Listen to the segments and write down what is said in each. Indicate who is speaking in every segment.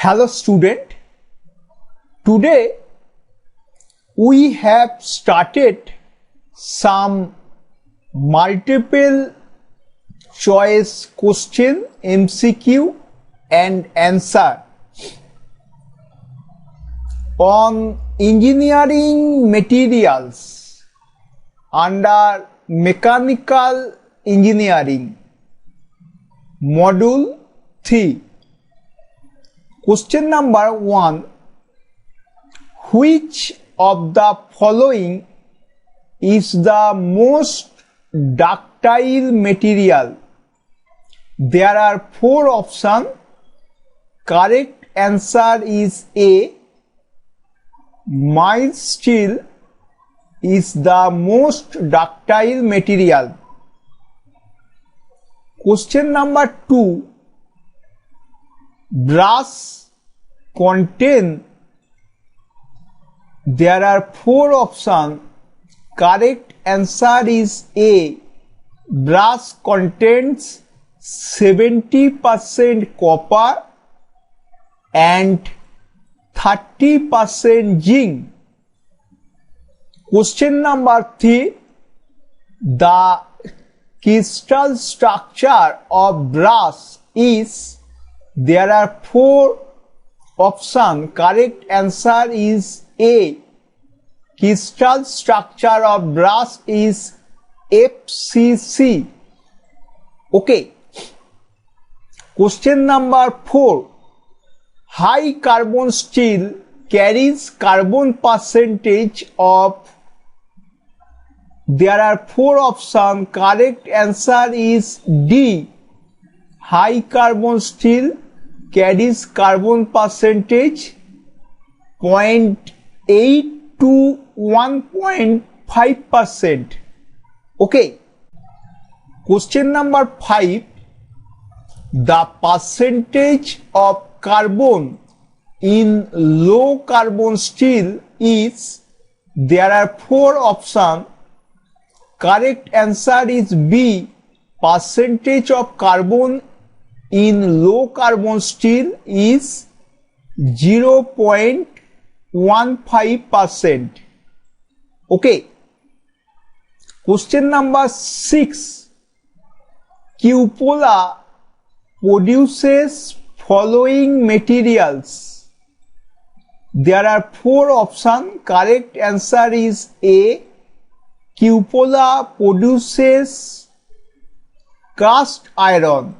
Speaker 1: Hello student, today we have started some multiple choice question MCQ and answer on engineering materials under mechanical engineering module 3. Question number 1. Which of the following is the most ductile material? There are 4 options. Correct answer is A. Mild steel is the most ductile material. Question number 2. Brass contain. There are 4 options. Correct answer is A. Brass contains 70% copper and 30% zinc. Question number 3. The crystal structure of brass is. There are 4 options. Correct answer is A. Crystal structure of brass is FCC. Okay. Question number 4. High carbon steel carries carbon percentage of. There are 4 options. Correct answer is D. High carbon steel carries carbon percentage 0.8 to 1.5%. Okay. Question number 5. The percentage of carbon in low carbon steel is. There are 4 options. Correct answer is B. Percentage of carbon in low carbon steel is 0.15%. Okay. Question number 6. Cupola produces following materials. There are 4 options. Correct answer is A. Cupola produces cast iron.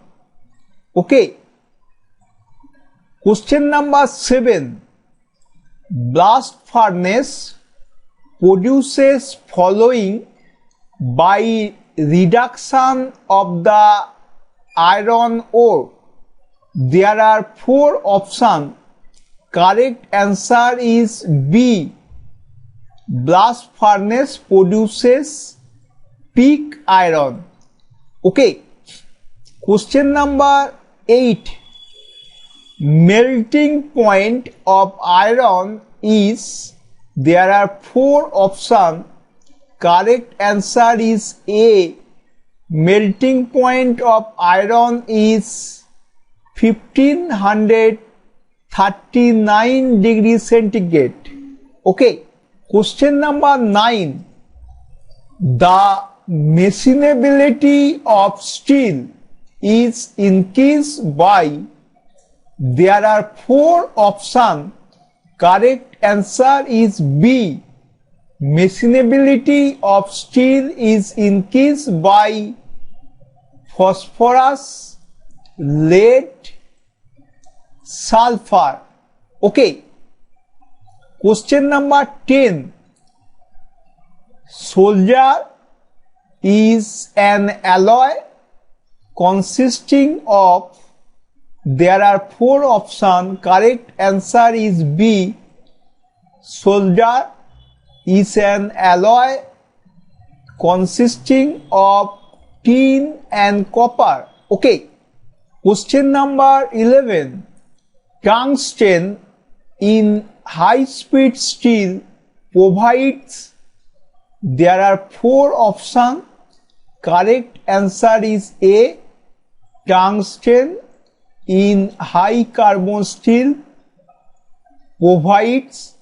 Speaker 1: Okay. Question number 7. Blast furnace produces following by reduction of the iron ore. There are 4 options. Correct answer is B. Blast furnace produces pig iron. Okay. Question number 8. Melting point of iron is. There are 4 options. Correct answer is A. Melting point of iron is 1539 degrees centigrade. Okay. Question number 9. The machinability of steel is increased by. There are 4 options. Correct answer is B. Machinability of steel is increased by phosphorus, lead, sulfur. Okay. Question number 10. Solder is an alloy consisting of. There are 4 options. Correct answer is B. Solder is an alloy consisting of tin and copper. Okay. Question number 11. Tungsten in high speed steel provides. There are 4 options. Correct answer is A. Tungsten in high carbon steel provides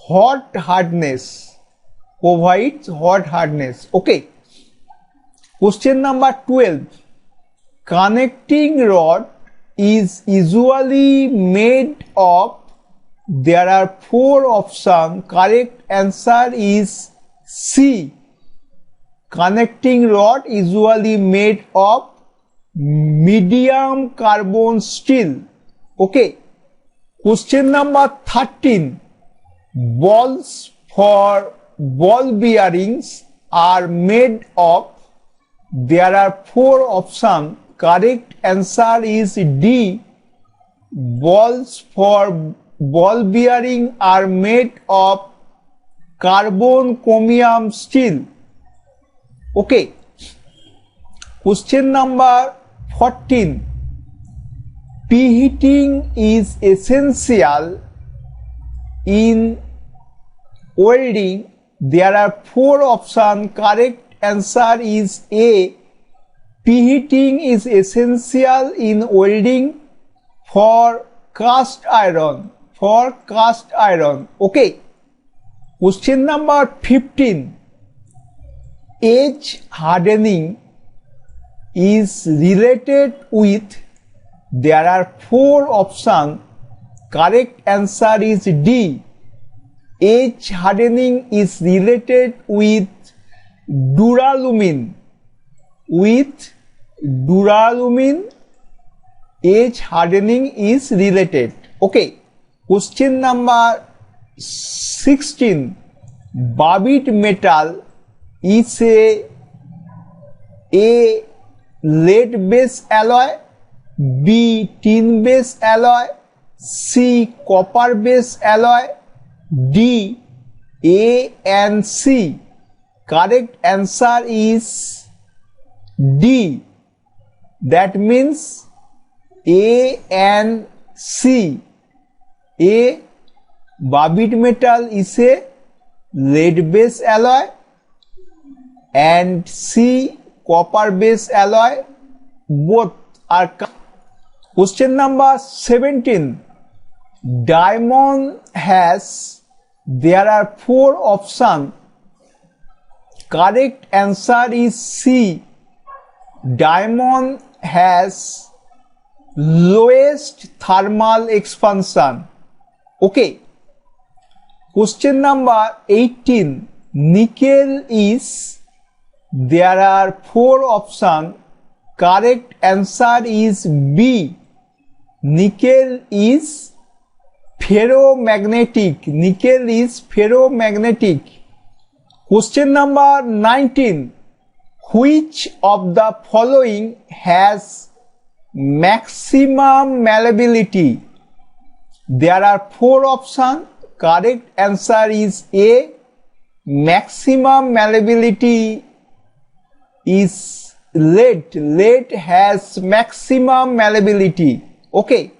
Speaker 1: hot hardness. Provides hot hardness. Okay. Question number 12. Connecting rod is usually made of. There are 4 options. Correct answer is C. Connecting rod usually made of medium carbon steel. Okay. Question number 13. Balls for ball bearings are made of. There are 4 options. Correct answer is D. Balls for ball bearing are made of carbon chromium steel. Okay. Question number 14. Preheating is essential in welding. There are 4 options. Correct answer is A. Preheating is essential in welding for cast iron. For cast iron. Okay. Question number 15. Edge hardening is related with. There are 4 options. Correct answer is D. Edge hardening is related with duralumin. With duralumin, edge hardening is related. Okay. Question number 16. Barbed metal is a lead based alloy, B tin based alloy, C copper based alloy, D A and C. Correct answer is D. That means A and C. A, barbed metal is a lead based alloy, and C, copper based alloy. Both are. Question number 17. Diamond has. There are 4 options. Correct answer is C. Diamond has lowest thermal expansion. Okay. Question number 18. Nickel is. There are 4 options. Correct answer is B. Nickel is ferromagnetic. Nickel is ferromagnetic. Question number 19. Which of the following has maximum malleability? There are 4 options. Correct answer is A. Maximum malleability is lead. Lead has maximum malleability. Okay.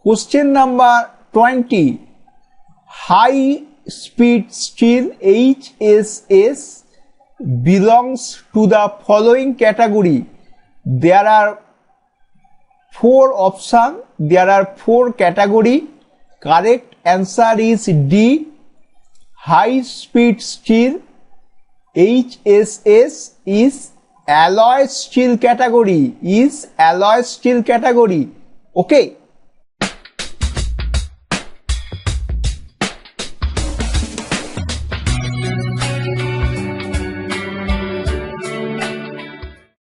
Speaker 1: Question number 20. High speed steel HSS belongs to the following category. There are 4 options. There are 4 categories. Correct answer is D. High speed steel HSS is alloy steel category. Okay.